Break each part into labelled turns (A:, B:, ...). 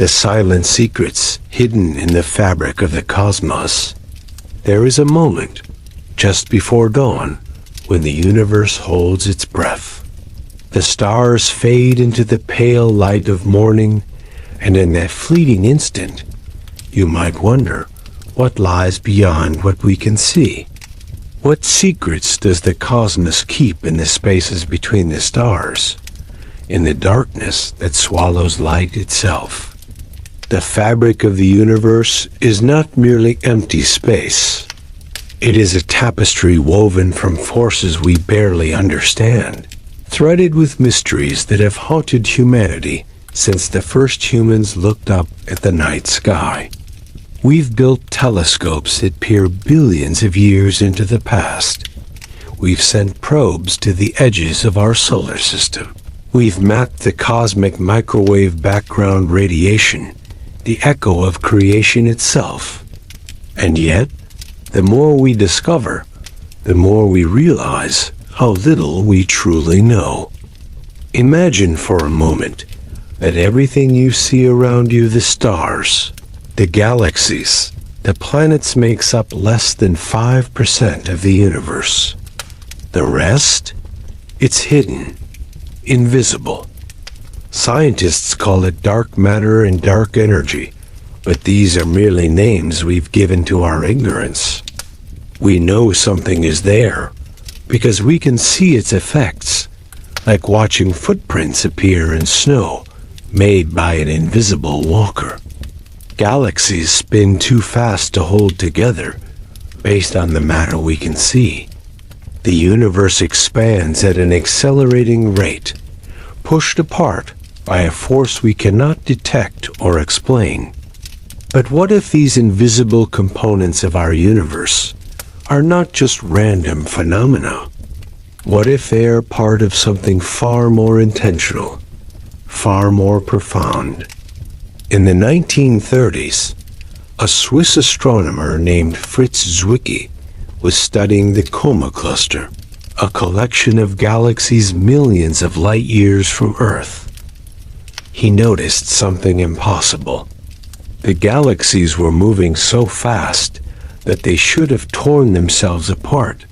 A: the silent secrets hidden in the fabric of the cosmos. There is a moment, just before dawn, when the universe holds its breath. The stars fade into the pale light of morning, and in that fleeting instant, you might wonder what lies beyond what we can see. What secrets does the cosmos keep in the spaces between the stars, in the darkness that swallows light itself? The fabric of the universe is not merely empty space. It is a tapestry woven from forces we barely understand, threaded with mysteries that have haunted humanity since the first humans looked up at the night sky. We've built telescopes that peer billions of years into the past. We've sent probes to the edges of our solar system. We've mapped the cosmic microwave background radiation, the echo of creation itself. And yet, the more we discover, the more we realize how little we truly know. Imagine for a moment that everything you see around you, the stars, the galaxies, the planets, makes up less than 5% of the universe. The rest? It's hidden, invisible. Scientists call it dark matter and dark energy, but these are merely names we've given to our ignorance. We know something is there because we can see its effects, like watching footprints appear in snow made by an invisible walker. Galaxies spin too fast to hold together based on the matter we can see. The universe expands at an accelerating rate, pushed apart by a force we cannot detect or explain. But what if these invisible components of our universe are not just random phenomena? What if they are part of something far more intentional, far more profound? In the 1930s, a Swiss astronomer named Fritz Zwicky was studying the Coma Cluster, a collection of galaxies millions of light years from Earth. He noticed something impossible. The galaxies were moving so fast that they should have torn themselves apart,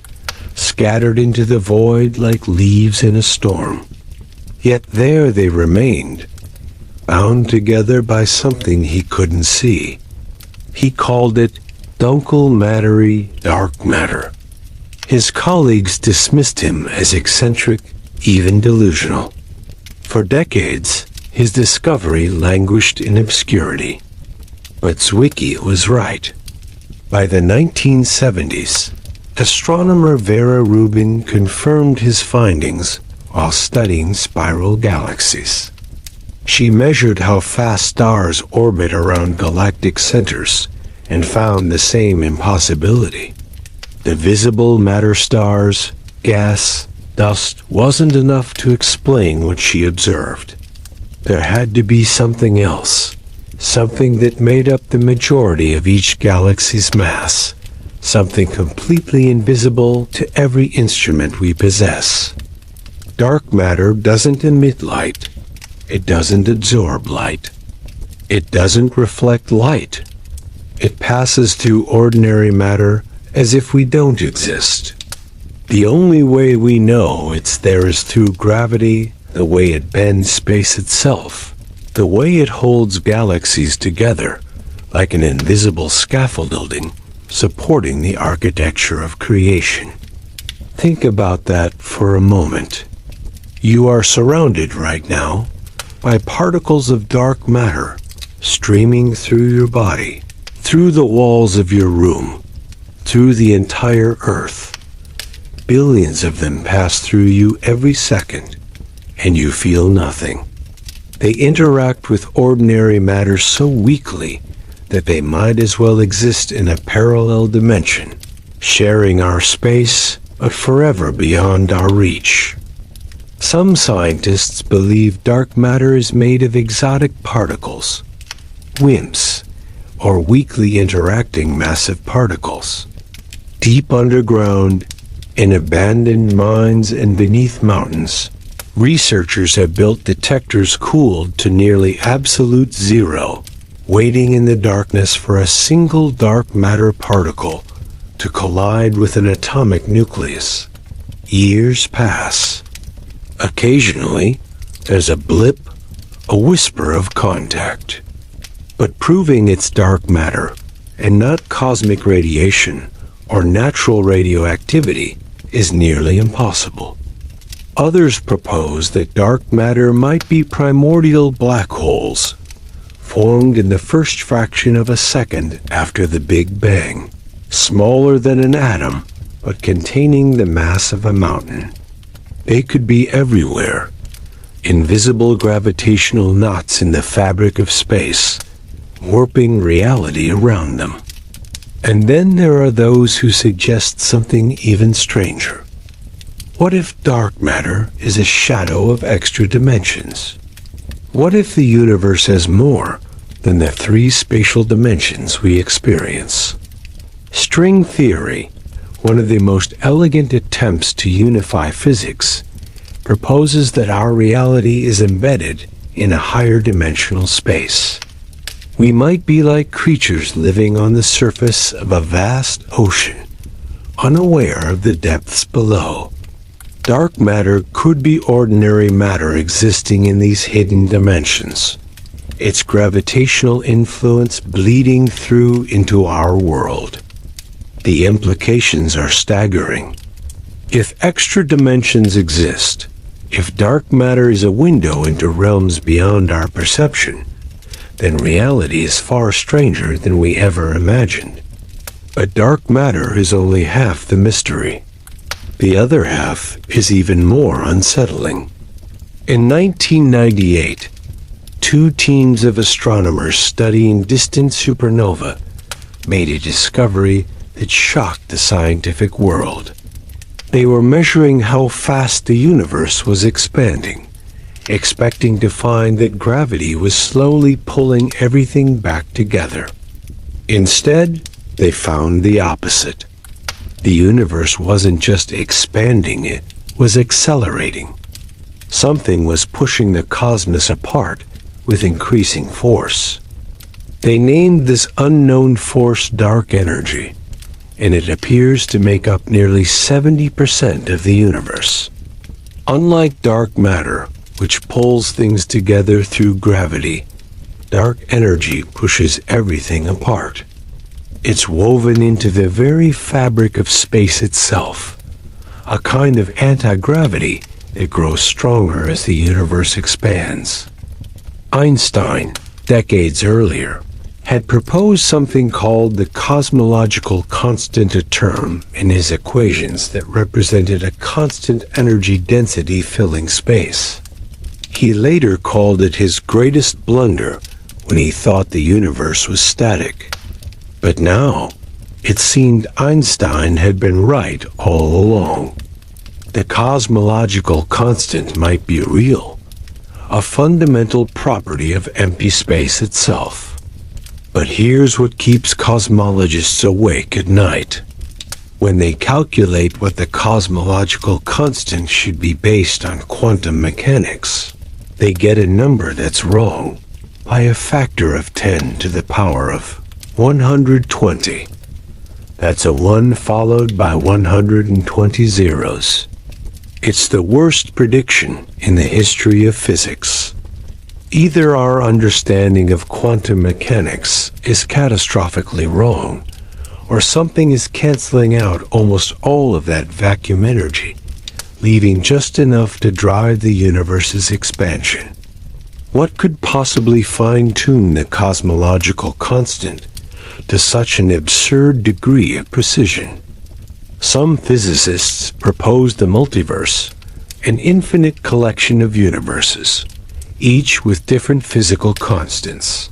A: scattered into the void like leaves in a storm. Yet there they remained, bound together by something he couldn't see. He called it dunkel mattery dark matter. His colleagues dismissed him as eccentric, even delusional. For decades, his discovery languished in obscurity. But Zwicky was right. By the 1970s, astronomer Vera Rubin confirmed his findings while studying spiral galaxies. She measured how fast stars orbit around galactic centers and found the same impossibility. The visible matter stars, gas, dust wasn't enough to explain what she observed. There had to be something else, something that made up the majority of each galaxy's mass, something completely invisible to every instrument we possess. Dark matter doesn't emit light. It doesn't absorb light. It doesn't reflect light. It passes through ordinary matter as if we don't exist. The only way we know it's there is through gravity, the way it bends space itself, the way it holds galaxies together like an invisible scaffolding supporting the architecture of creation. Think about that for a moment. You are surrounded right now by particles of dark matter streaming through your body, through the walls of your room, through the entire Earth. Billions of them pass through you every second, and you feel nothing. They interact with ordinary matter so weakly that they might as well exist in a parallel dimension, sharing our space, but forever beyond our reach. Some scientists believe dark matter is made of exotic particles, WIMPs, or weakly interacting massive particles. Deep underground, in abandoned mines and beneath mountains, Researchers have built detectors cooled to nearly absolute zero, waiting in the darkness for a single dark matter particle to collide with an atomic nucleus. Years pass. Occasionally, there's a blip, a whisper of contact. But proving it's dark matter and not cosmic radiation or natural radioactivity is nearly impossible. Others propose that dark matter might be primordial black holes, formed in the first fraction of a second after the Big Bang, smaller than an atom, but containing the mass of a mountain. They could be everywhere, invisible gravitational knots in the fabric of space, warping reality around them. And then there are those who suggest something even stranger. What if dark matter is a shadow of extra dimensions? What if the universe has more than the three spatial dimensions we experience? String theory, one of the most elegant attempts to unify physics, proposes that our reality is embedded in a higher dimensional space. We might be like creatures living on the surface of a vast ocean, unaware of the depths below. Dark matter could be ordinary matter existing in these hidden dimensions, its gravitational influence bleeding through into our world. The implications are staggering. If extra dimensions exist, if dark matter is a window into realms beyond our perception, then reality is far stranger than we ever imagined. But dark matter is only half the mystery. The other half is even more unsettling. In 1998, two teams of astronomers studying distant supernova made a discovery that shocked the scientific world. They were measuring how fast the universe was expanding, expecting to find that gravity was slowly pulling everything back together. Instead, they found the opposite. The universe wasn't just expanding, it was accelerating. Something was pushing the cosmos apart with increasing force. They named this unknown force dark energy, and it appears to make up nearly 70% of the universe. Unlike dark matter, which pulls things together through gravity, dark energy pushes everything apart. It's woven into the very fabric of space itself, a kind of anti-gravity that grows stronger as the universe expands. Einstein, decades earlier, had proposed something called the cosmological constant, a term in his equations that represented a constant energy density filling space. He later called it his greatest blunder when he thought the universe was static. But now, it seemed Einstein had been right all along. The cosmological constant might be real, a fundamental property of empty space itself. But here's what keeps cosmologists awake at night. When they calculate what the cosmological constant should be based on quantum mechanics, they get a number that's wrong by a factor of 10 to the power of 120. That's a 1 followed by 120 zeros. It's the worst prediction in the history of physics. Either our understanding of quantum mechanics is catastrophically wrong, or something is canceling out almost all of that vacuum energy, leaving just enough to drive the universe's expansion. What could possibly fine-tune the cosmological constant to such an absurd degree of precision? Some physicists propose the multiverse, an infinite collection of universes, each with different physical constants.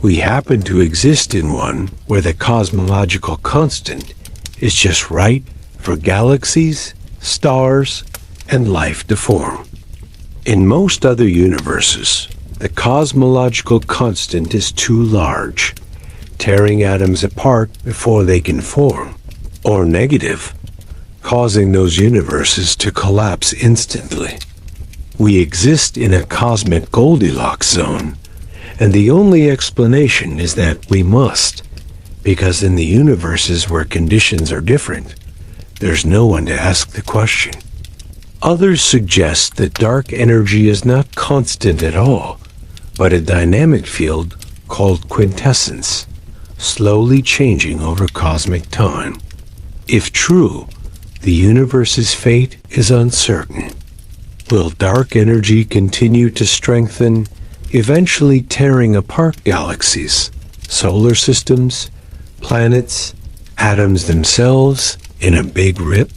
A: We happen to exist in one where the cosmological constant is just right for galaxies, stars, and life to form. In most other universes, the cosmological constant is too large, tearing atoms apart before they can form, or negative, causing those universes to collapse instantly. We exist in a cosmic Goldilocks zone, and the only explanation is that we must, because in the universes where conditions are different, there's no one to ask the question. Others suggest that dark energy is not constant at all, but a dynamic field called quintessence, slowly changing over cosmic time. If true, the universe's fate is uncertain. Will dark energy continue to strengthen, eventually tearing apart galaxies, solar systems, planets, atoms themselves in a big rip?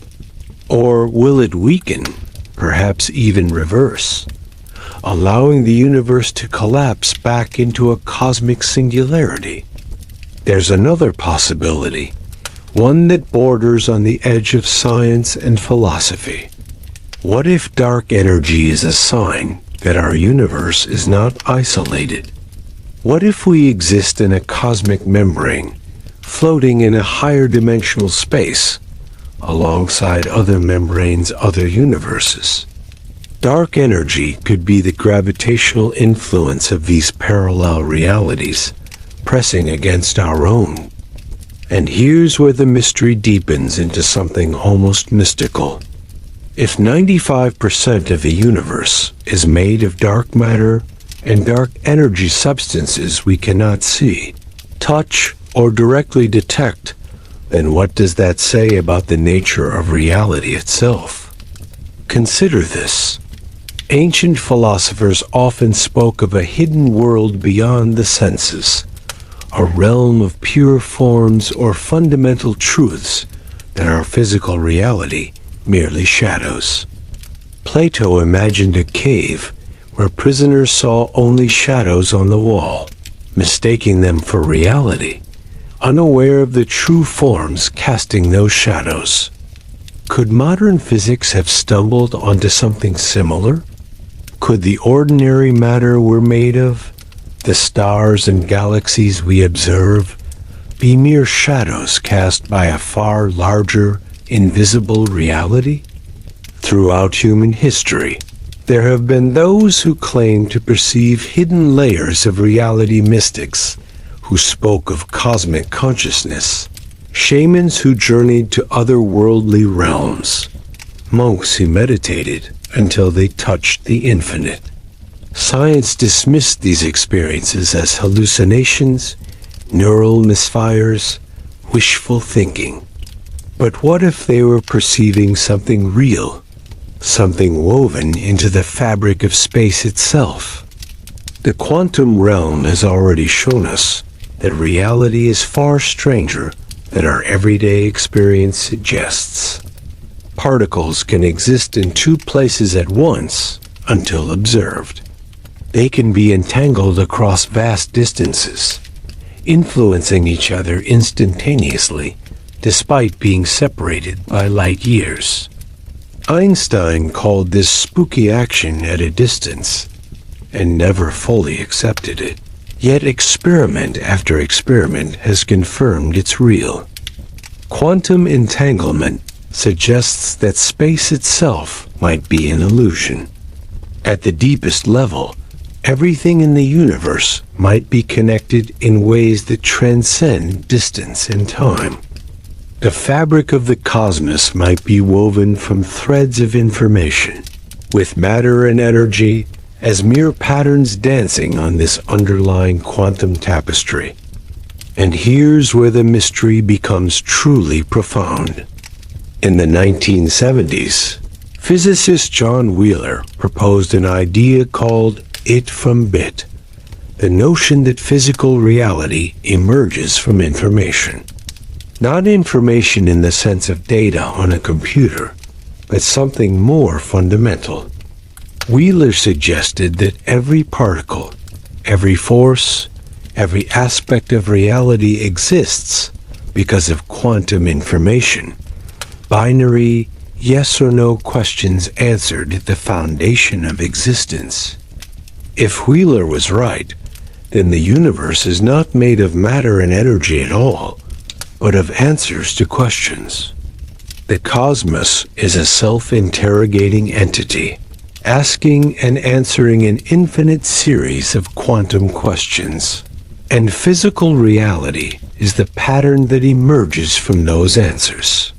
A: Or will it weaken, perhaps even reverse, allowing the universe to collapse back into a cosmic singularity? There's another possibility, one that borders on the edge of science and philosophy. What if dark energy is a sign that our universe is not isolated? What if we exist in a cosmic membrane, floating in a higher dimensional space, alongside other membranes, other universes? Dark energy could be the gravitational influence of these parallel realities, pressing against our own. And here's where the mystery deepens into something almost mystical. If 95% of the universe is made of dark matter and dark energy substances we cannot see, touch, or directly detect, then what does that say about the nature of reality itself? Consider this. Ancient philosophers often spoke of a hidden world beyond the senses, a realm of pure forms or fundamental truths that our physical reality merely shadows. Plato imagined a cave where prisoners saw only shadows on the wall, mistaking them for reality, unaware of the true forms casting those shadows. Could modern physics have stumbled onto something similar? Could the ordinary matter we're made of, the stars and galaxies we observe, be mere shadows cast by a far larger, invisible reality? Throughout human history, there have been those who claim to perceive hidden layers of reality, mystics who spoke of cosmic consciousness, shamans who journeyed to otherworldly realms, monks who meditated until they touched the infinite. Science dismissed these experiences as hallucinations, neural misfires, wishful thinking. But what if they were perceiving something real, something woven into the fabric of space itself? The quantum realm has already shown us that reality is far stranger than our everyday experience suggests. Particles can exist in two places at once until observed. They can be entangled across vast distances, influencing each other instantaneously, despite being separated by light years. Einstein called this spooky action at a distance, and never fully accepted it. Yet experiment after experiment has confirmed it's real. Quantum entanglement suggests that space itself might be an illusion. At the deepest level, everything in the universe might be connected in ways that transcend distance and time. The fabric of the cosmos might be woven from threads of information, with matter and energy as mere patterns dancing on this underlying quantum tapestry. And here's where the mystery becomes truly profound. In the 1970s, physicist John Wheeler proposed an idea called it from bit, the notion that physical reality emerges from information. Not information in the sense of data on a computer, but something more fundamental. Wheeler suggested that every particle, every force, every aspect of reality exists because of quantum information. Binary, yes or no questions answered at the foundation of existence. If Wheeler was right, then the universe is not made of matter and energy at all, but of answers to questions. The cosmos is a self-interrogating entity, asking and answering an infinite series of quantum questions. And physical reality is the pattern that emerges from those answers.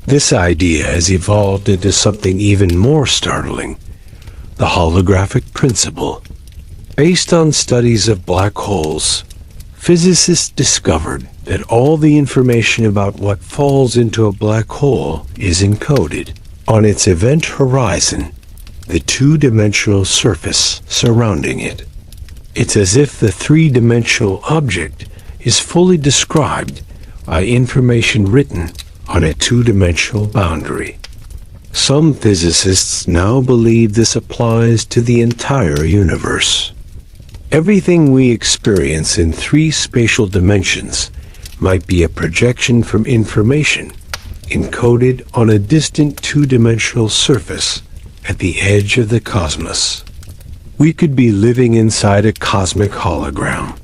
A: This idea has evolved into something even more startling: the holographic principle. Based on studies of black holes, physicists discovered that all the information about what falls into a black hole is encoded on its event horizon, the two-dimensional surface surrounding it. It's as if the three-dimensional object is fully described by information written on a two-dimensional boundary. Some physicists now believe this applies to the entire universe. Everything we experience in three spatial dimensions might be a projection from information encoded on a distant two-dimensional surface at the edge of the cosmos. We could be living inside a cosmic hologram,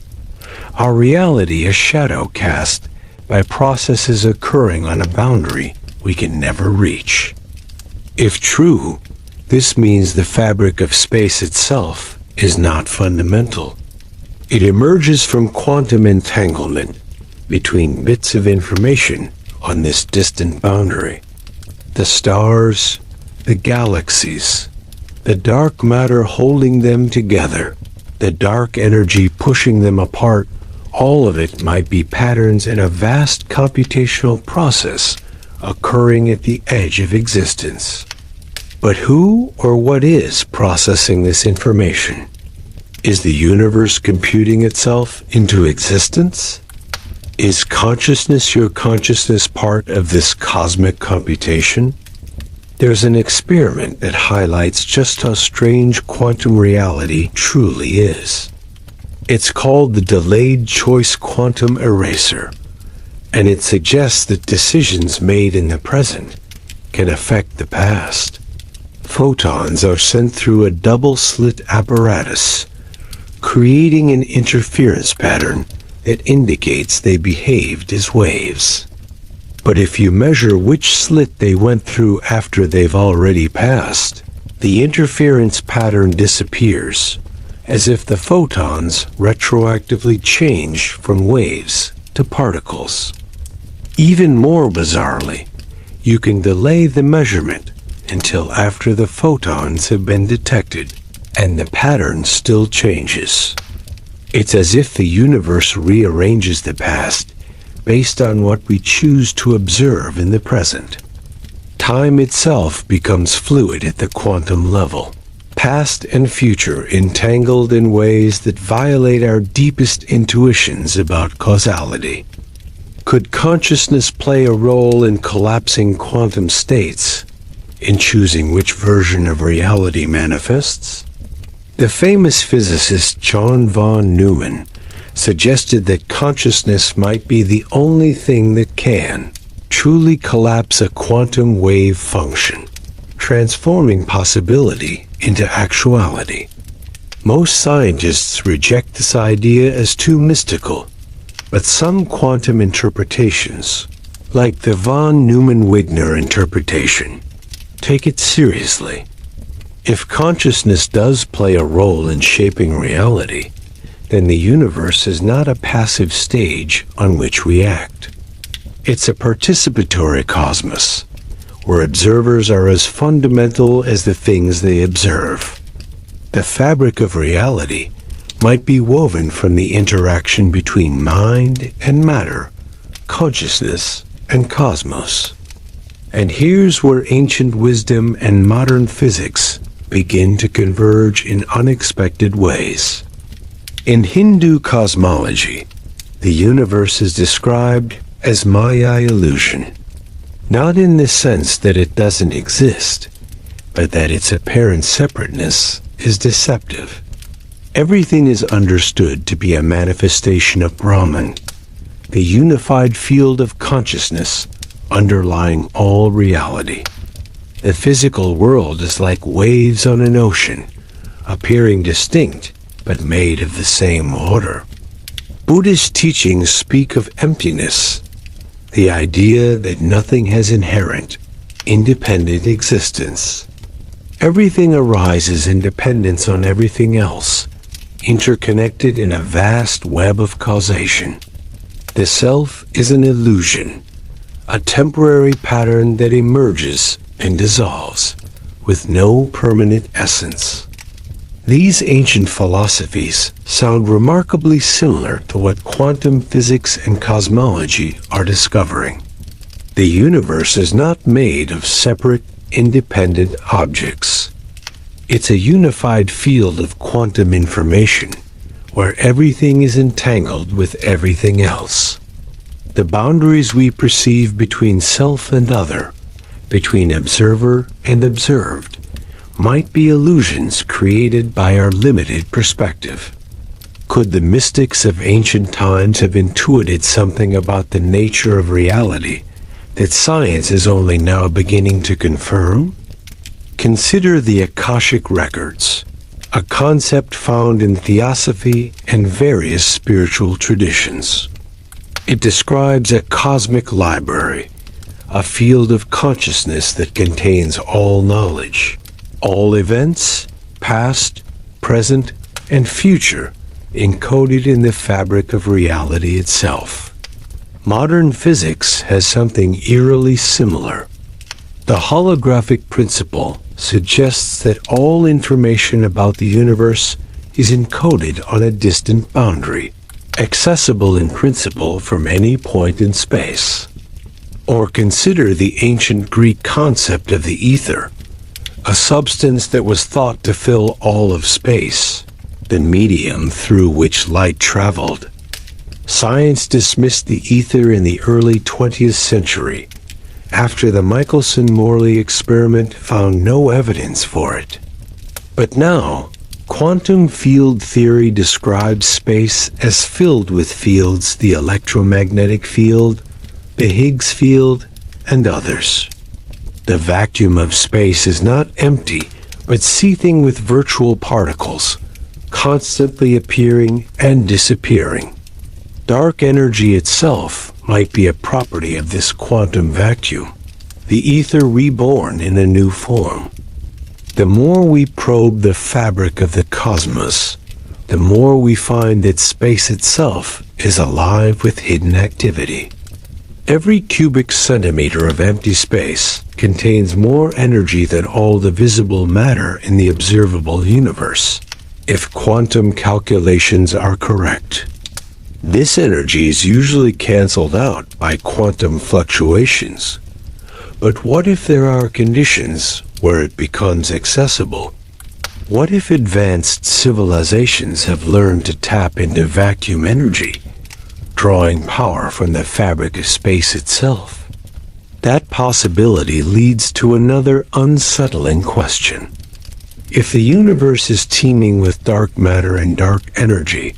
A: our reality a shadow cast by processes occurring on a boundary we can never reach. If true, this means the fabric of space itself is not fundamental. It emerges from quantum entanglement between bits of information on this distant boundary. The stars, the galaxies, the dark matter holding them together, the dark energy pushing them apart, all of it might be patterns in a vast computational process occurring at the edge of existence. But who or what is processing this information? Is the universe computing itself into existence? Is consciousness your consciousness part of this cosmic computation? There's an experiment that highlights just how strange quantum reality truly is. It's called the delayed choice quantum eraser, and it suggests that decisions made in the present can affect the past. Photons are sent through a double-slit apparatus, creating an interference pattern that indicates they behaved as waves. But if you measure which slit they went through after they've already passed, the interference pattern disappears, as if the photons retroactively change from waves to particles. Even more bizarrely, you can delay the measurement until after the photons have been detected, and the pattern still changes. It's as if the universe rearranges the past based on what we choose to observe in the present. Time itself becomes fluid at the quantum level, past and future entangled in ways that violate our deepest intuitions about causality. Could consciousness play a role in collapsing quantum states, in choosing which version of reality manifests? The famous physicist John von Neumann suggested that consciousness might be the only thing that can truly collapse a quantum wave function, transforming possibility into actuality. Most scientists reject this idea as too mystical, but some quantum interpretations, like the von Neumann-Wigner interpretation, take it seriously. If consciousness does play a role in shaping reality, then the universe is not a passive stage on which we act. It's a participatory cosmos, where observers are as fundamental as the things they observe. The fabric of reality might be woven from the interaction between mind and matter, consciousness and cosmos. And here's where ancient wisdom and modern physics begin to converge in unexpected ways. In Hindu cosmology, the universe is described as Maya illusion, not in the sense that it doesn't exist, but that its apparent separateness is deceptive. Everything is understood to be a manifestation of Brahman, the unified field of consciousness underlying all reality. The physical world is like waves on an ocean, appearing distinct but made of the same order. Buddhist teachings speak of emptiness, the idea that nothing has inherent, independent existence. Everything arises in dependence on everything else, interconnected in a vast web of causation. The self is an illusion, a temporary pattern that emerges and dissolves, with no permanent essence. These ancient philosophies sound remarkably similar to what quantum physics and cosmology are discovering. The universe is not made of separate, independent objects. It's a unified field of quantum information, where everything is entangled with everything else. The boundaries we perceive between self and other, between observer and observed, might be illusions created by our limited perspective. Could the mystics of ancient times have intuited something about the nature of reality that science is only now beginning to confirm? Consider the Akashic Records, a concept found in theosophy and various spiritual traditions. It describes a cosmic library, a field of consciousness that contains all knowledge, all events, past, present, and future, encoded in the fabric of reality itself. Modern physics has something eerily similar. The holographic principle suggests that all information about the universe is encoded on a distant boundary, accessible in principle from any point in space. Or consider the ancient Greek concept of the ether, a substance that was thought to fill all of space, the medium through which light traveled. Science dismissed the ether in the early 20th century, after the Michelson-Morley experiment found no evidence for it. But now, quantum field theory describes space as filled with fields: the electromagnetic field, the Higgs field, and others. The vacuum of space is not empty, but seething with virtual particles, constantly appearing and disappearing. Dark energy itself might be a property of this quantum vacuum, the ether reborn in a new form. The more we probe the fabric of the cosmos, the more we find that space itself is alive with hidden activity. Every cubic centimeter of empty space contains more energy than all the visible matter in the observable universe, if quantum calculations are correct. This energy is usually canceled out by quantum fluctuations. But what if there are conditions where it becomes accessible? What if advanced civilizations have learned to tap into vacuum energy, drawing power from the fabric of space itself? That possibility leads to another unsettling question. If the universe is teeming with dark matter and dark energy,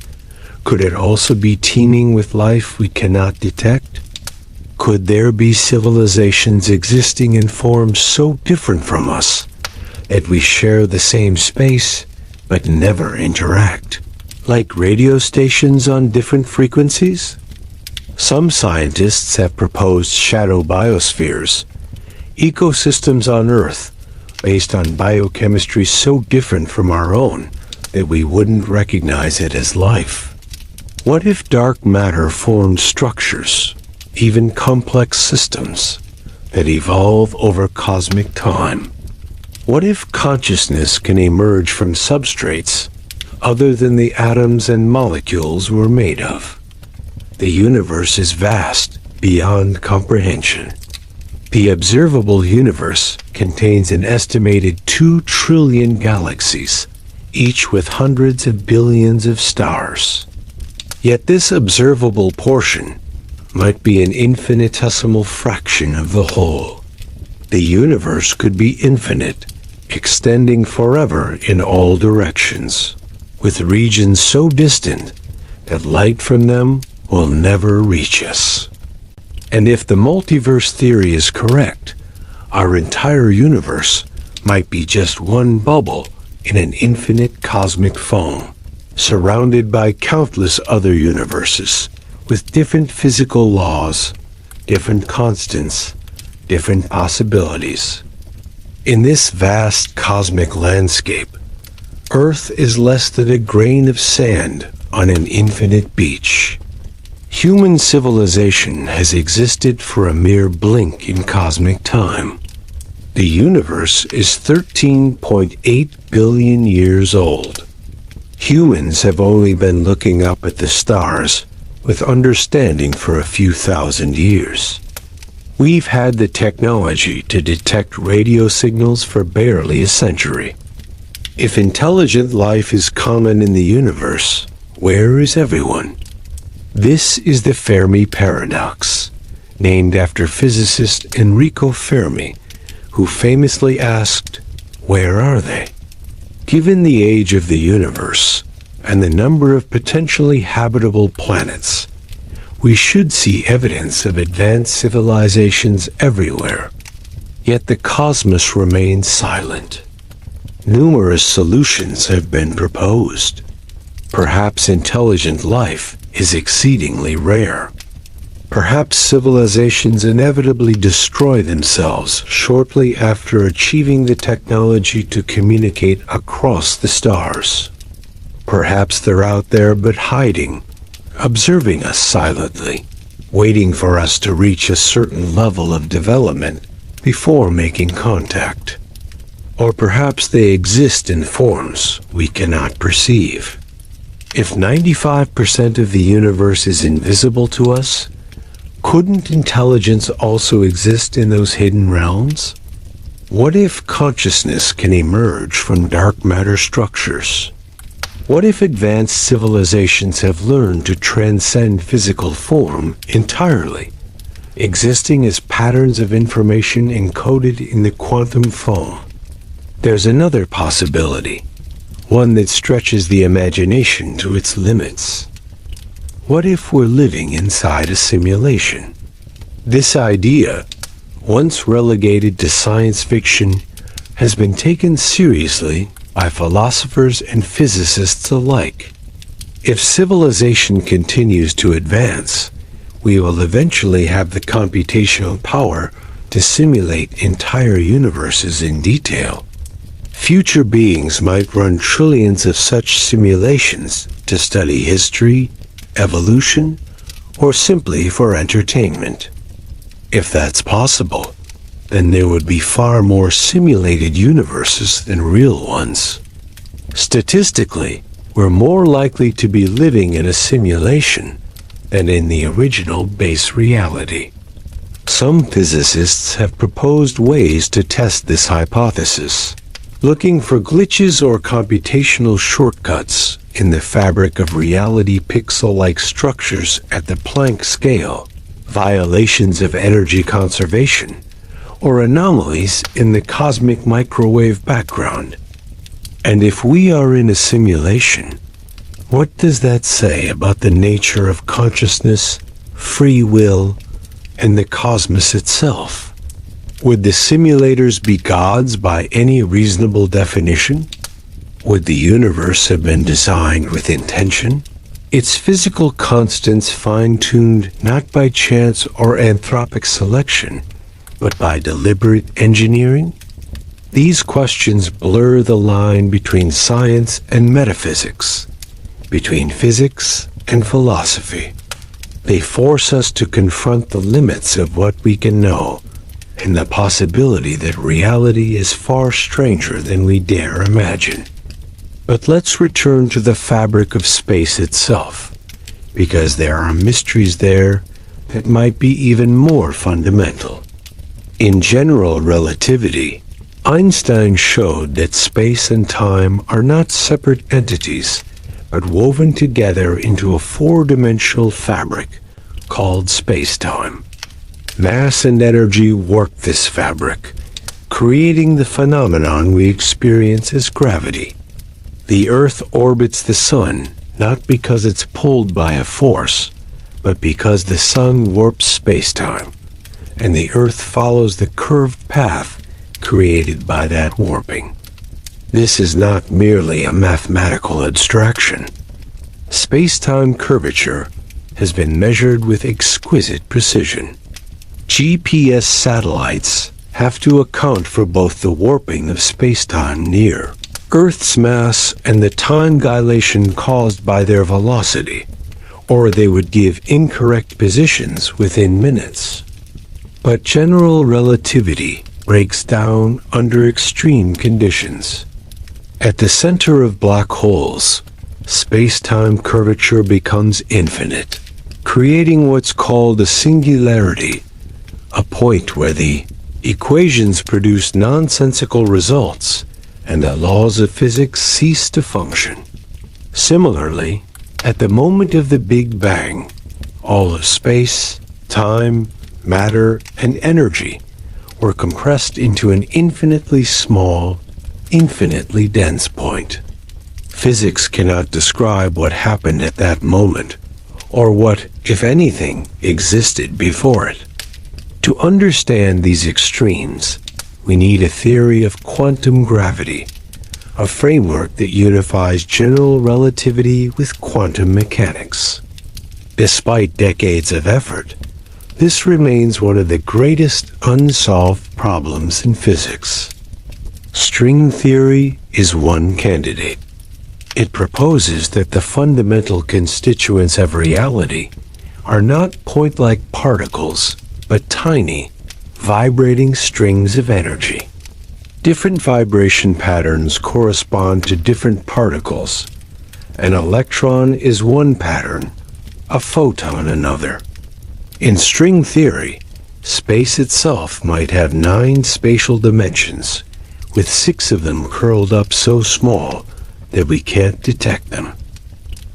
A: could it also be teeming with life we cannot detect? Could there be civilizations existing in forms so different from us that we share the same space but never interact, like radio stations on different frequencies? Some scientists have proposed shadow biospheres, ecosystems on Earth based on biochemistry so different from our own that we wouldn't recognize it as life. What if dark matter formed structures, even complex systems, that evolve over cosmic time? What if consciousness can emerge from substrates other than the atoms and molecules we're made of? The universe is vast, beyond comprehension. The observable universe contains an estimated 2 trillion galaxies, each with hundreds of billions of stars. Yet this observable portion might be an infinitesimal fraction of the whole. The universe could be infinite, extending forever in all directions, with regions so distant that light from them will never reach us. And if the multiverse theory is correct, our entire universe might be just one bubble in an infinite cosmic foam, surrounded by countless other universes with different physical laws, different constants, different possibilities. In this vast cosmic landscape, Earth is less than a grain of sand on an infinite beach. Human civilization has existed for a mere blink in cosmic time. The universe is 13.8 billion years old. Humans have only been looking up at the stars with understanding for a few thousand years. We've had the technology to detect radio signals for barely a century. If intelligent life is common in the universe, where is everyone? This is the Fermi paradox, named after physicist Enrico Fermi, who famously asked, "Where are they?" Given the age of the universe and the number of potentially habitable planets, we should see evidence of advanced civilizations everywhere. Yet the cosmos remains silent. Numerous solutions have been proposed. Perhaps intelligent life is exceedingly rare. Perhaps civilizations inevitably destroy themselves shortly after achieving the technology to communicate across the stars. Perhaps they're out there but hiding, observing us silently, waiting for us to reach a certain level of development before making contact. Or perhaps they exist in forms we cannot perceive. If 95% of the universe is invisible to us, couldn't intelligence also exist in those hidden realms? What if consciousness can emerge from dark matter structures? What if advanced civilizations have learned to transcend physical form entirely, existing as patterns of information encoded in the quantum foam? There's another possibility, one that stretches the imagination to its limits. What if we're living inside a simulation? This idea, once relegated to science fiction, has been taken seriously by philosophers and physicists alike. If civilization continues to advance, we will eventually have the computational power to simulate entire universes in detail. Future beings might run trillions of such simulations to study history, evolution, or simply for entertainment. If that's possible, then there would be far more simulated universes than real ones. Statistically, we're more likely to be living in a simulation than in the original base reality. Some physicists have proposed ways to test this hypothesis, looking for glitches or computational shortcuts in the fabric of reality pixel-like structures at the Planck scale, violations of energy conservation, or anomalies in the cosmic microwave background. And if we are in a simulation, what does that say about the nature of consciousness, free will, and the cosmos itself? Would the simulators be gods by any reasonable definition? Would the universe have been designed with intention? Its physical constants fine-tuned not by chance or anthropic selection, but by deliberate engineering? These questions blur the line between science and metaphysics, between physics and philosophy. They force us to confront the limits of what we can know, and the possibility that reality is far stranger than we dare imagine. But let's return to the fabric of space itself, because there are mysteries there that might be even more fundamental. In general relativity, Einstein showed that space and time are not separate entities, but woven together into a four-dimensional fabric called space-time. Mass and energy warp this fabric, creating the phenomenon we experience as gravity. The Earth orbits the Sun not because it's pulled by a force, but because the Sun warps space-time, and the Earth follows the curved path created by that warping. This is not merely a mathematical abstraction. Space-time curvature has been measured with exquisite precision. GPS satellites have to account for both the warping of spacetime near Earth's mass and the time dilation caused by their velocity, or they would give incorrect positions within minutes. But general relativity breaks down under extreme conditions. At the center of black holes, space-time curvature becomes infinite, creating what's called a singularity, a point where the equations produce nonsensical results and the laws of physics cease to function. Similarly, at the moment of the Big Bang, all of space, time, matter, and energy were compressed into an infinitely small, infinitely dense point. Physics cannot describe what happened at that moment, or what, if anything, existed before it. To understand these extremes, we need a theory of quantum gravity, a framework that unifies general relativity with quantum mechanics. Despite decades of effort, this remains one of the greatest unsolved problems in physics. String theory is one candidate. It proposes that the fundamental constituents of reality are not point-like particles, but tiny, vibrating strings of energy. Different vibration patterns correspond to different particles. An electron is one pattern, a photon another. In string theory, space itself might have 9 spatial dimensions, with 6 of them curled up so small that we can't detect them.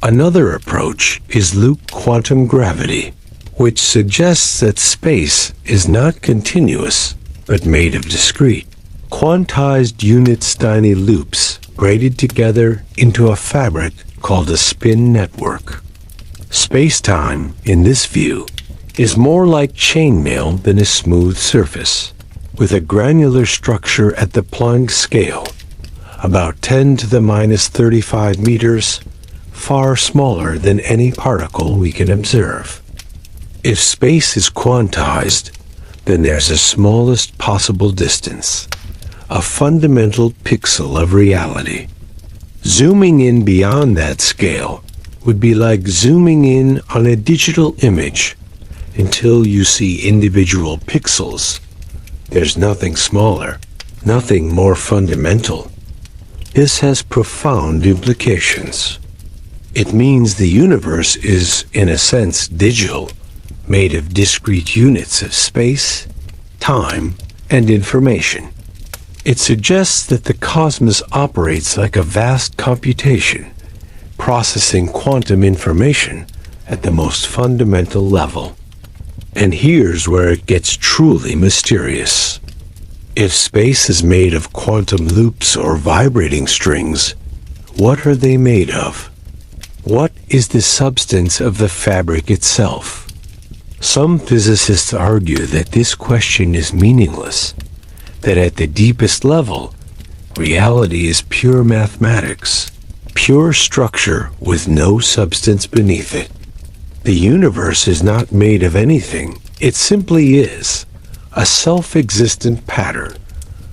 A: Another approach is loop quantum gravity, which suggests that space is not continuous, but made of discrete, quantized units, tiny loops braided together into a fabric called a spin network. Space-time, in this view, is more like chainmail than a smooth surface, with a granular structure at the Planck scale, about 10 to the minus 35 meters, far smaller than any particle we can observe. If space is quantized, then there's a smallest possible distance, a fundamental pixel of reality. Zooming in beyond that scale would be like zooming in on a digital image until you see individual pixels. There's nothing smaller, nothing more fundamental. This has profound implications. It means the universe is, in a sense, digital, made of discrete units of space, time, and information. It suggests that the cosmos operates like a vast computation, processing quantum information at the most fundamental level. And here's where it gets truly mysterious. If space is made of quantum loops or vibrating strings, what are they made of? What is the substance of the fabric itself? Some physicists argue that this question is meaningless, that at the deepest level, reality is pure mathematics, pure structure with no substance beneath it. The universe is not made of anything. It simply is a self-existent pattern,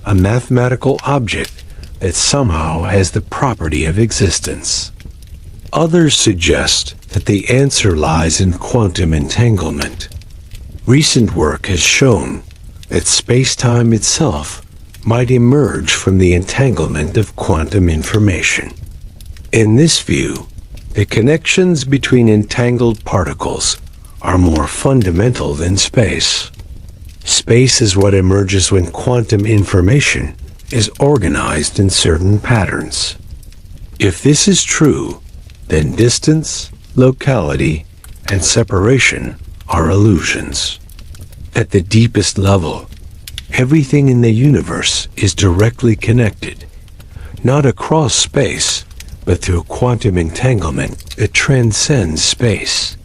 A: a mathematical object that somehow has the property of existence. Others suggest that the answer lies in quantum entanglement. Recent work has shown that space-time itself might emerge from the entanglement of quantum information. In this view, the connections between entangled particles are more fundamental than space. Space is what emerges when quantum information is organized in certain patterns. If this is true, then distance, locality, and separation are illusions. At the deepest level, everything in the universe is directly connected, not across space, but through quantum entanglement that transcends space.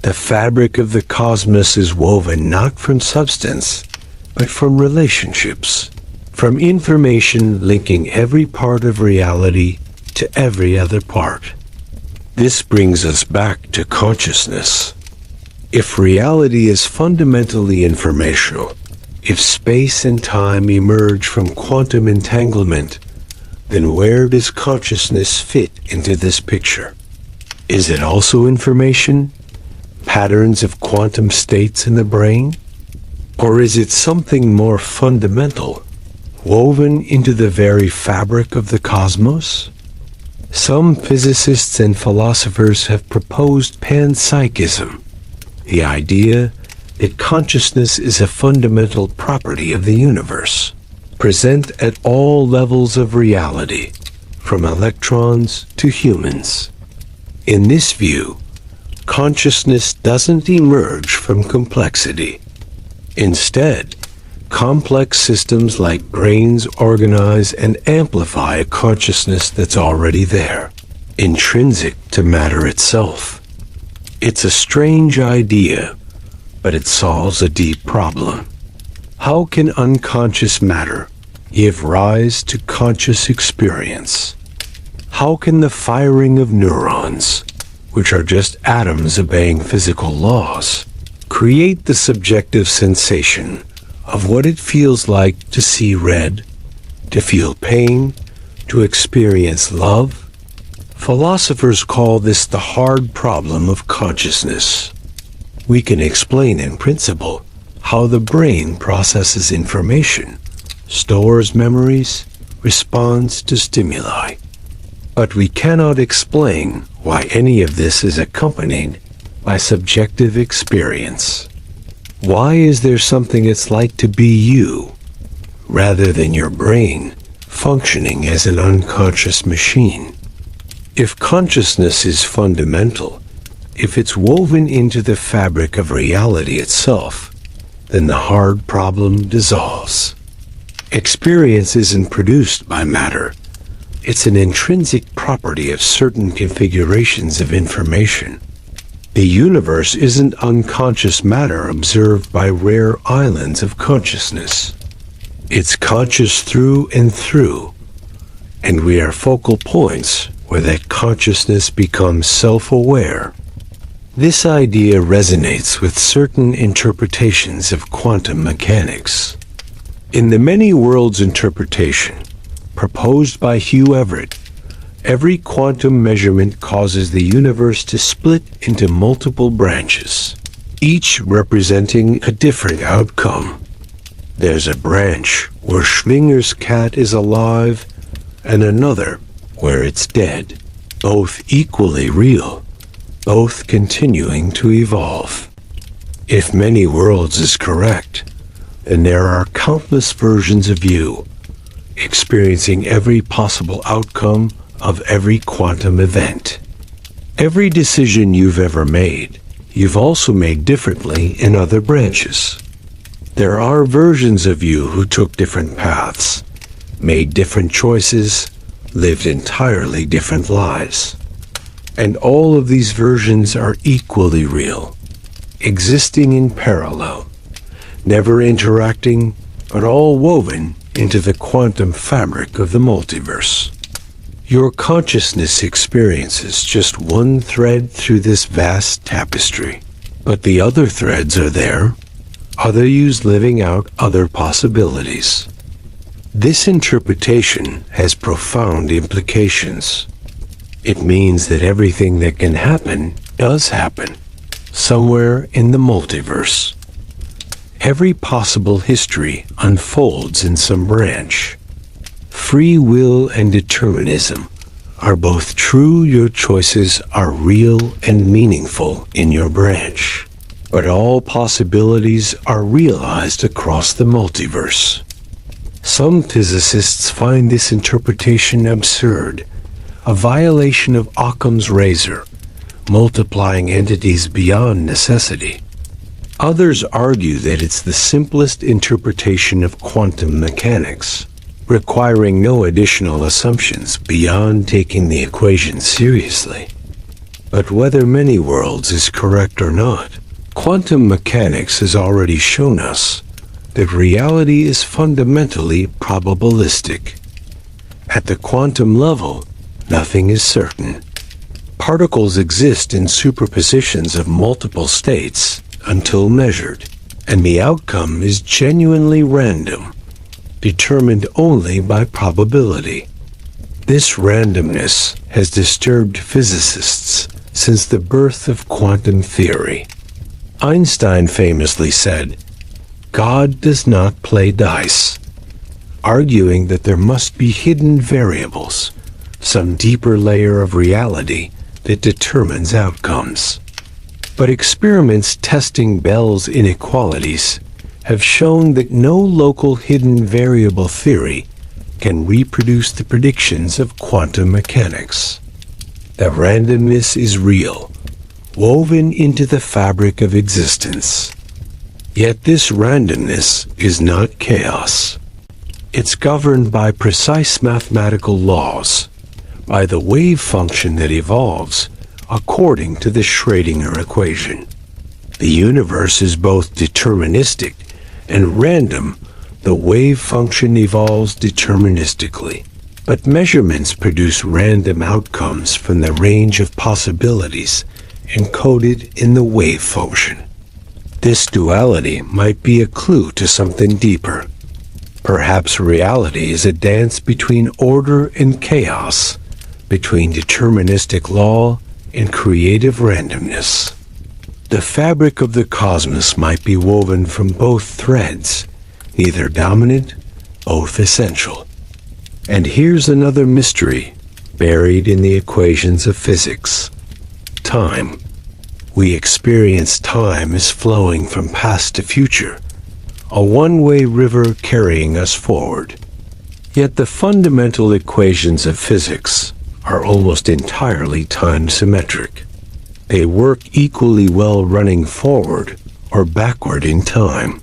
A: The fabric of the cosmos is woven not from substance, but from relationships, from information linking every part of reality to every other part. This brings us back to consciousness. If reality is fundamentally informational, If space and time emerge from quantum entanglement, then where does consciousness fit into this picture? Is it also information? Patterns of quantum states in the brain? Or is it something more fundamental, woven into the very fabric of the cosmos? Some physicists and philosophers have proposed panpsychism, the idea that consciousness is a fundamental property of the universe, present at all levels of reality, from electrons to humans. In this view, consciousness doesn't emerge from complexity. Instead, complex systems like brains organize and amplify a consciousness that's already there, intrinsic to matter itself. It's a strange idea, but it solves a deep problem. How can unconscious matter give rise to conscious experience? How can the firing of neurons, which are just atoms obeying physical laws, create the subjective sensation of what it feels like to see red, to feel pain, to experience love? Philosophers call this the hard problem of consciousness. We can explain in principle how the brain processes information, stores memories, responds to stimuli. But we cannot explain why any of this is accompanied by subjective experience. Why is there something it's like to be you, rather than your brain functioning as an unconscious machine? If consciousness is fundamental, if it's woven into the fabric of reality itself, then the hard problem dissolves. Experience isn't produced by matter. It's an intrinsic property of certain configurations of information. The universe isn't unconscious matter observed by rare islands of consciousness. It's conscious through and through, and we are focal points where that consciousness becomes self-aware. This idea resonates with certain interpretations of quantum mechanics. In the many worlds interpretation, proposed by Hugh Everett, every quantum measurement causes the universe to split into multiple branches, each representing a different outcome. There's a branch where Schwinger's cat is alive, and another where it's dead, both equally real, both continuing to evolve. If many worlds is correct, then there are countless versions of you, experiencing every possible outcome of every quantum event. Every decision you've ever made, you've also made differently in other branches. There are versions of you who took different paths, made different choices, lived entirely different lives. And all of these versions are equally real, existing in parallel, never interacting, but all woven into the quantum fabric of the multiverse. Your consciousness experiences just one thread through this vast tapestry, but the other threads are there, other yous living out other possibilities. This interpretation has profound implications. It means that everything that can happen does happen, somewhere in the multiverse. Every possible history unfolds in some branch. Free will and determinism are both true. Your choices are real and meaningful in your branch, but all possibilities are realized across the multiverse. Some physicists find this interpretation absurd, a violation of Occam's razor, multiplying entities beyond necessity. Others argue that it's the simplest interpretation of quantum mechanics, requiring no additional assumptions beyond taking the equation seriously. But whether many worlds is correct or not, quantum mechanics has already shown us that reality is fundamentally probabilistic. At the quantum level, nothing is certain. Particles exist in superpositions of multiple states until measured. and the outcome is genuinely random, determined only by probability. This randomness has disturbed physicists since the birth of quantum theory. Einstein famously said, "God does not play dice," arguing that there must be hidden variables, some deeper layer of reality that determines outcomes. But experiments testing Bell's inequalities have shown that no local hidden variable theory can reproduce the predictions of quantum mechanics. The randomness is real, woven into the fabric of existence. Yet this randomness is not chaos. It's governed by precise mathematical laws, by the wave function that evolves according to the Schrödinger equation. The universe is both deterministic and random. The wave function evolves deterministically, but measurements produce random outcomes from the range of possibilities encoded in the wave function. This duality might be a clue to something deeper. Perhaps reality is a dance between order and chaos, between deterministic law and creative randomness. The fabric of the cosmos might be woven from both threads, neither dominant, both essential. And here's another mystery buried in the equations of physics: time. We experience time as flowing from past to future, a one-way river carrying us forward. Yet the fundamental equations of physics are almost entirely time-symmetric. They work equally well running forward or backward in time.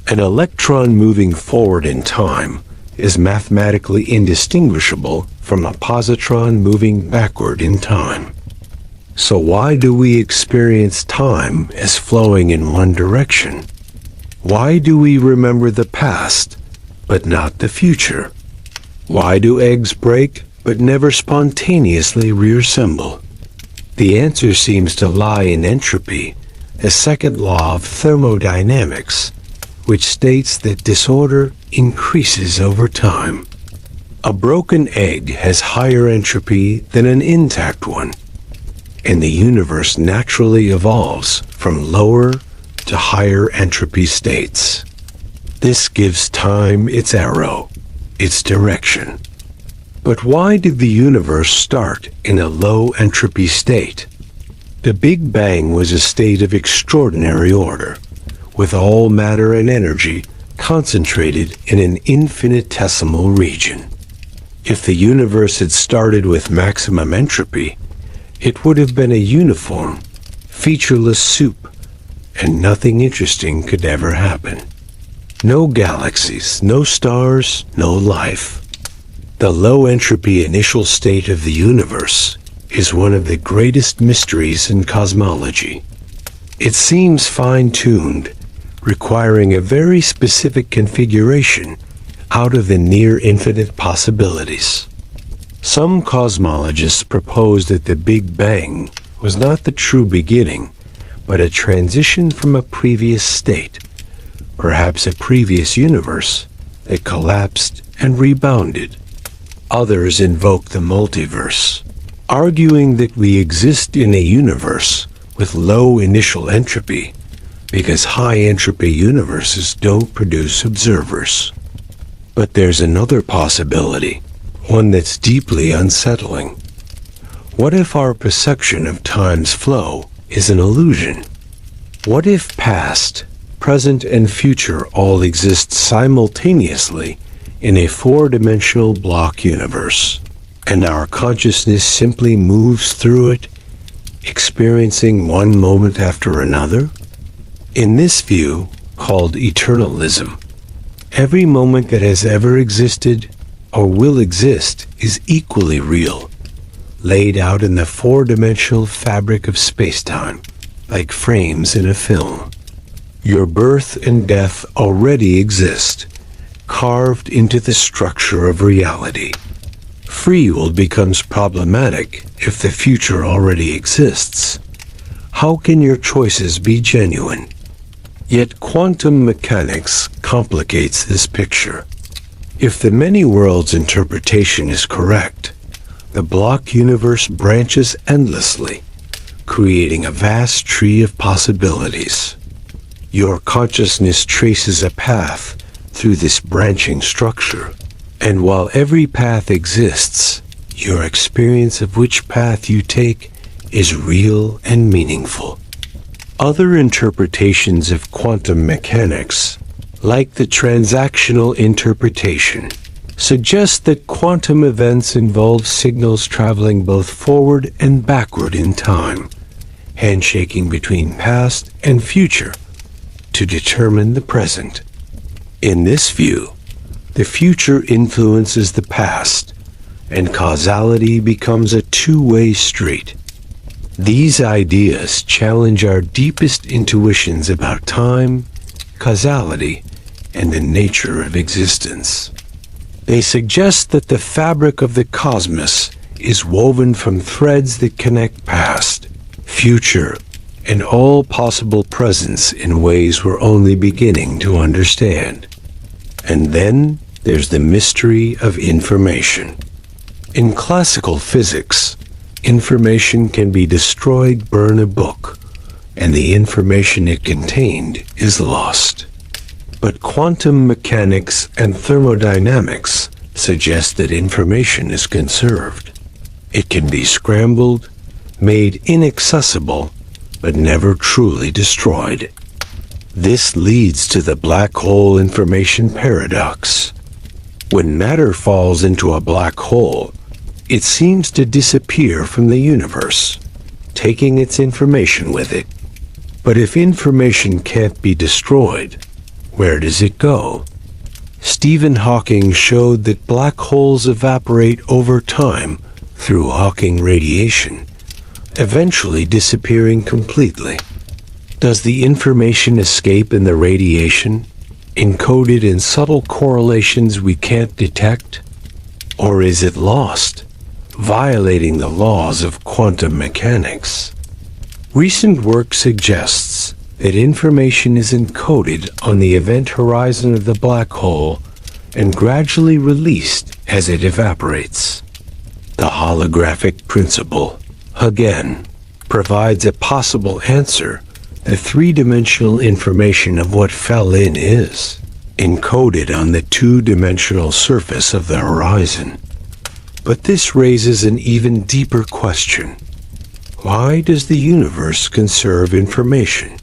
A: An electron moving forward in time is mathematically indistinguishable from a positron moving backward in time. So why do we experience time as flowing in one direction? Why do we remember the past, but not the future? Why do eggs break, but never spontaneously reassemble? The answer seems to lie in entropy, a second law of thermodynamics, which states that disorder increases over time. A broken egg has higher entropy than an intact one, and the universe naturally evolves from lower to higher entropy states. This gives time its arrow, its direction. But why did the universe start in a low entropy state? The Big Bang was a state of extraordinary order, with all matter and energy concentrated in an infinitesimal region. If the universe had started with maximum entropy, it would have been a uniform, featureless soup, and nothing interesting could ever happen. No galaxies, no stars, no life. The low entropy initial state of the universe is one of the greatest mysteries in cosmology. It seems fine-tuned, requiring a very specific configuration out of the near-infinite possibilities. Some cosmologists propose that the Big Bang was not the true beginning, but a transition from a previous state, perhaps a previous universe that collapsed and rebounded. Others invoke the multiverse, arguing that we exist in a universe with low initial entropy, because high-entropy universes don't produce observers. But there's another possibility, one that's deeply unsettling. What if our perception of time's flow is an illusion? What if past, present, and future all exist simultaneously in a four-dimensional block universe, and our consciousness simply moves through it, experiencing one moment after another? In this view, called eternalism, every moment that has ever existed or will exist is equally real, laid out in the four-dimensional fabric of space-time, like frames in a film. Your birth and death already exist, carved into the structure of reality. Free will becomes problematic if the future already exists. How can your choices be genuine? Yet quantum mechanics complicates this picture. If the many worlds interpretation is correct, the block universe branches endlessly, creating a vast tree of possibilities. Your consciousness traces a path through this branching structure, and while every path exists, your experience of which path you take is real and meaningful. Other interpretations of quantum mechanics, like the transactional interpretation, suggest that quantum events involve signals traveling both forward and backward in time, handshaking between past and future to determine the present. In this view, the future influences the past, and causality becomes a two-way street. These ideas challenge our deepest intuitions about time, causality, and the nature of existence. They suggest that the fabric of the cosmos is woven from threads that connect past, future, and all possible presents in ways we're only beginning to understand. And then there's the mystery of information. In classical physics, information can be destroyed, burn a book, and the information it contained is lost. But quantum mechanics and thermodynamics suggest that information is conserved. It can be scrambled, made inaccessible, but never truly destroyed. This leads to the black hole information paradox. When matter falls into a black hole, it seems to disappear from the universe, taking its information with it. But if information can't be destroyed, where does it go? Stephen Hawking showed that black holes evaporate over time through Hawking radiation, eventually disappearing completely. Does the information escape in the radiation, encoded in subtle correlations we can't detect? Or is it lost, violating the laws of quantum mechanics? Recent work suggests that information is encoded on the event horizon of the black hole and gradually released as it evaporates. The holographic principle, again, provides a possible answer. The three-dimensional information of what fell in is encoded on the two-dimensional surface of the horizon. But this raises an even deeper question. Why does the universe conserve information?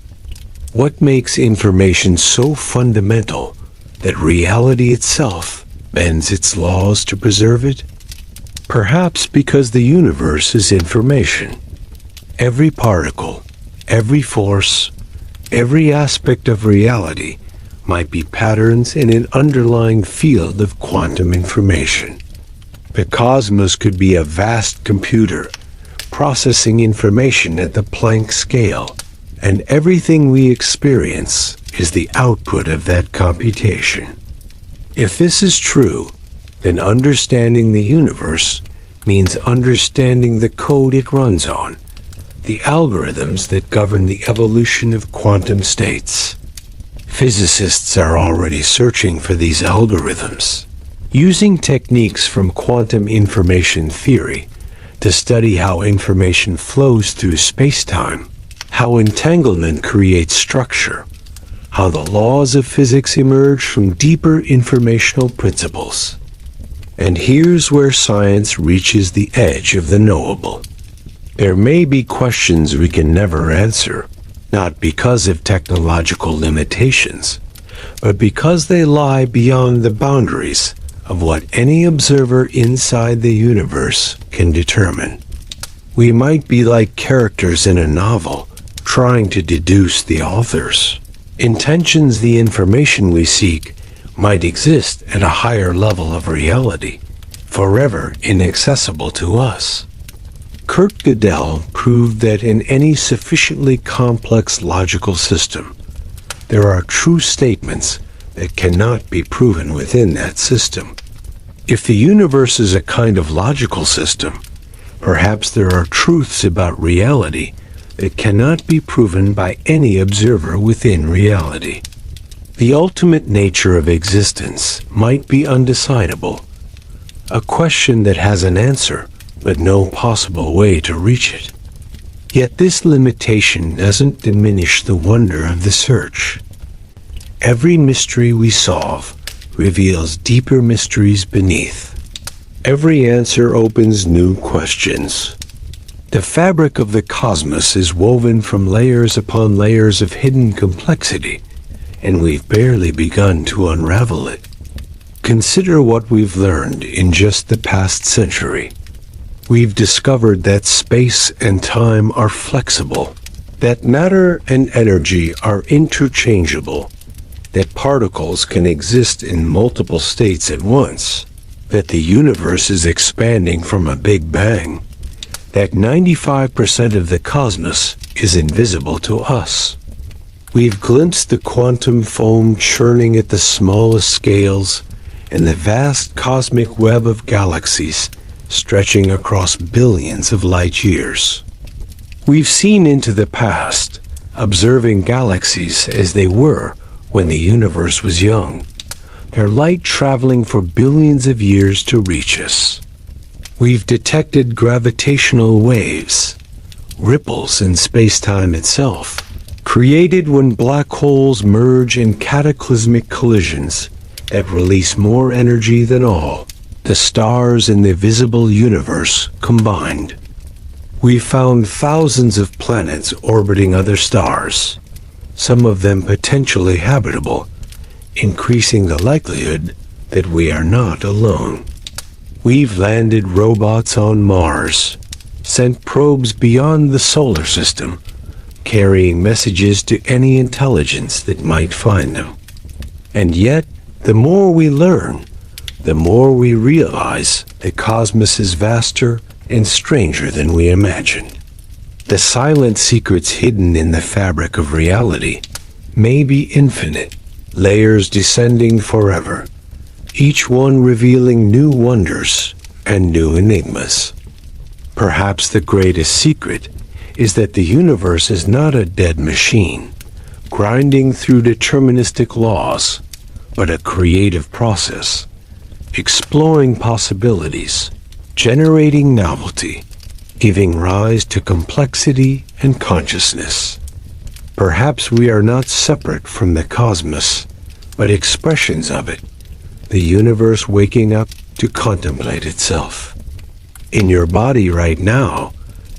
A: What makes information so fundamental that reality itself bends its laws to preserve it? Perhaps because the universe is information. Every particle, every force, every aspect of reality might be patterns in an underlying field of quantum information. The cosmos could be a vast computer processing information at the Planck scale, and everything we experience is the output of that computation. If this is true, then understanding the universe means understanding the code it runs on, the algorithms that govern the evolution of quantum states. Physicists are already searching for these algorithms, using techniques from quantum information theory to study how information flows through space-time, how entanglement creates structure, how the laws of physics emerge from deeper informational principles. And here's where science reaches the edge of the knowable. There may be questions we can never answer, not because of technological limitations, but because they lie beyond the boundaries of what any observer inside the universe can determine. We might be like characters in a novel, trying to deduce the author's intentions. The information we seek might exist at a higher level of reality, forever inaccessible to us. Kurt Gödel proved that in any sufficiently complex logical system, there are true statements that cannot be proven within that system. If the universe is a kind of logical system, perhaps there are truths about reality that cannot be proven by any observer within reality. The ultimate nature of existence might be undecidable, a question that has an answer, but no possible way to reach it. Yet this limitation doesn't diminish the wonder of the search. Every mystery we solve reveals deeper mysteries beneath. Every answer opens new questions. The fabric of the cosmos is woven from layers upon layers of hidden complexity, and we've barely begun to unravel it. Consider what we've learned in just the past century. We've discovered that space and time are flexible, that matter and energy are interchangeable, that particles can exist in multiple states at once, that the universe is expanding from a Big Bang, that 95% of the cosmos is invisible to us. We've glimpsed the quantum foam churning at the smallest scales and the vast cosmic web of galaxies stretching across billions of light years. We've seen into the past, observing galaxies as they were when the universe was young, their light traveling for billions of years to reach us. We've detected gravitational waves, ripples in space-time itself, created when black holes merge in cataclysmic collisions that release more energy than all the stars in the visible universe combined. We've found thousands of planets orbiting other stars, some of them potentially habitable, increasing the likelihood that we are not alone. We've landed robots on Mars, sent probes beyond the solar system, carrying messages to any intelligence that might find them. And yet, the more we learn, the more we realize the cosmos is vaster and stranger than we imagined. The silent secrets hidden in the fabric of reality may be infinite, layers descending forever, each one revealing new wonders and new enigmas. Perhaps the greatest secret is that the universe is not a dead machine, grinding through deterministic laws, but a creative process, exploring possibilities, generating novelty, giving rise to complexity and consciousness. Perhaps we are not separate from the cosmos, but expressions of it, the universe waking up to contemplate itself. In your body right now,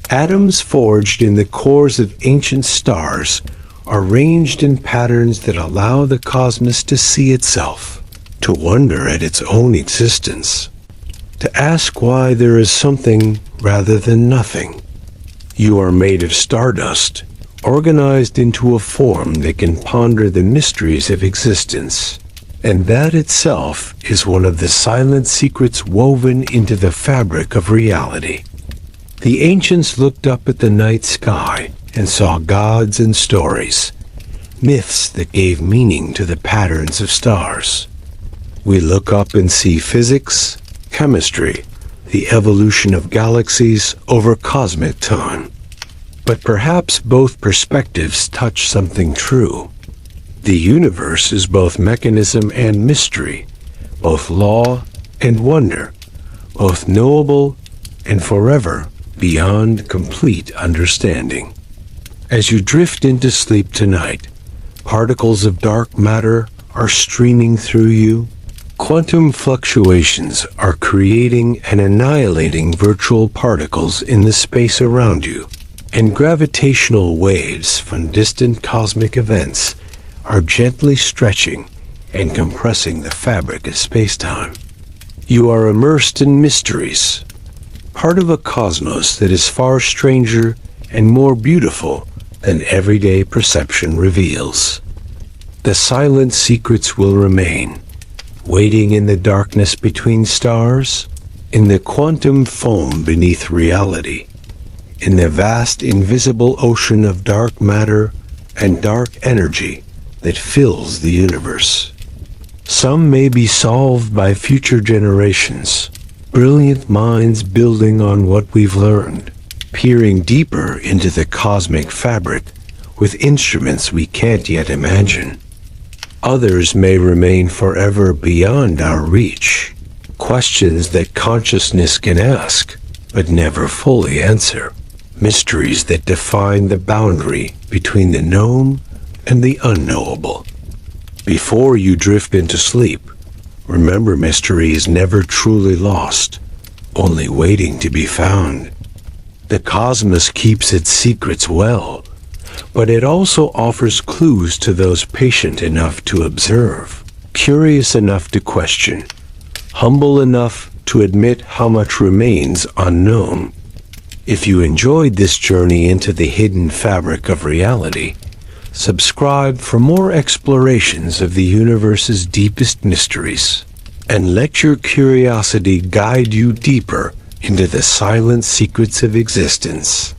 A: atoms forged in the cores of ancient stars are arranged in patterns that allow the cosmos to see itself, to wonder at its own existence, to ask why there is something rather than nothing. You are made of stardust, organized into a form that can ponder the mysteries of existence, and that itself is one of the silent secrets woven into the fabric of reality. The ancients looked up at the night sky and saw gods and stories, myths that gave meaning to the patterns of stars. We look up and see physics, chemistry, the evolution of galaxies over cosmic time. But perhaps both perspectives touch something true. The universe is both mechanism and mystery, both law and wonder, both knowable and forever beyond complete understanding. As you drift into sleep tonight, particles of dark matter are streaming through you. Quantum fluctuations are creating and annihilating virtual particles in the space around you, and gravitational waves from distant cosmic events are gently stretching and compressing the fabric of space-time. You are immersed in mysteries, part of a cosmos that is far stranger and more beautiful than everyday perception reveals. The silent secrets will remain, waiting in the darkness between stars, in the quantum foam beneath reality, in the vast invisible ocean of dark matter and dark energy that fills the universe. Some may be solved by future generations, brilliant minds building on what we've learned. peering deeper into the cosmic fabric with instruments we can't yet imagine. Others may remain forever beyond our reach, questions that consciousness can ask, but never fully answer. Mysteries that define the boundary between the known and the unknowable. Before you drift into sleep, remember mystery is never truly lost, only waiting to be found. The cosmos keeps its secrets well, but it also offers clues to those patient enough to observe, curious enough to question, humble enough to admit how much remains unknown. If you enjoyed this journey into the hidden fabric of reality, subscribe for more explorations of the universe's deepest mysteries, and let your curiosity guide you deeper into the silent secrets of existence.